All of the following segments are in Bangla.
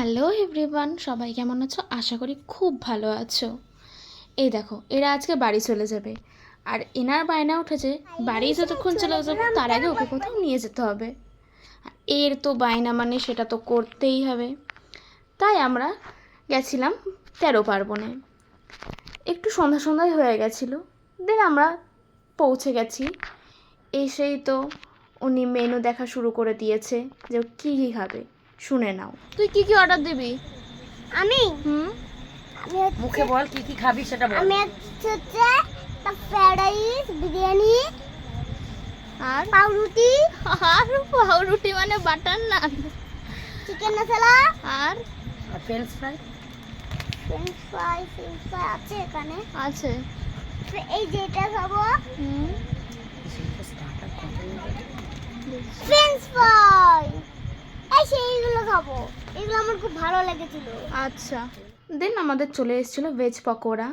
হ্যালো এভরিওয়ান, সবাই কেমন আছো? আশা করি খুব ভালো আছো। এই দেখো, এরা আজকে বাড়ি চলে যাবে, আর এনার বায়না উঠেছে বাড়ি যতক্ষণ চলে যাবো তার আগে ওকে কোথাও নিয়ে যেতে হবে। এর তো বায়না মানে সেটা তো করতেই হবে। তাই আমরা গেছিলাম 13 পার্বণে। একটু সন্ধ্যা সন্ধ্যায় হয়ে গেছিলো, দেন আমরা পৌঁছে গেছি। এসেই তো উনি মেনু দেখা শুরু করে দিয়েছে যে কী কী খাবে। শুনে নাও, তুই কি কি অর্ডার দিবি? আমি আমি মুখে বল কি কি খাবি সেটা বল। আমি হচ্ছে ফ্রাইড রাইস, বিরিয়ানি আর পাউরুটি পাউরুটি মানে বাটার নান, চিকেন মশলা আর ফ্রেঞ্চ ফ্রাই ফ্রেঞ্চ ফ্রাই আছে এখানে। আছে। এই যেটা খাবো হুম, ফ্রেঞ্চ ফ্রাই, এই সেইগুলো খাবো। এগুলো আমার খুব ভালো লেগেছিল। আচ্ছা। দেন আমাদের চলে এসেছিলো ভেজ পকোড়া।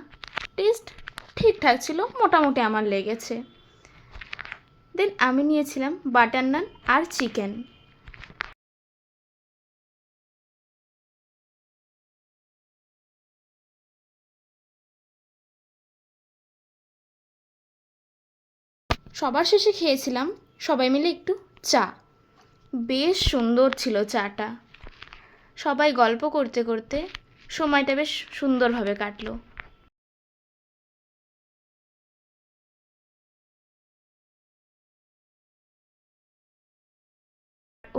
টেস্ট ঠিকঠাক ছিল, মোটামুটি আমার লেগেছে। দেন আমি নিয়েছিলাম বাটার নান আর চিকেন। সবার শেষে খেয়েছিলাম সবাই মিলে একটু চা। বেশ সুন্দর ছিল চাটা। সবাই গল্প করতে করতে সময়টা বেশ সুন্দরভাবে কাটলো।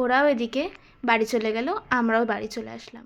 ওরাও এদিকে বাড়ি চলে গেল, আমরাও বাড়ি চলে আসলাম।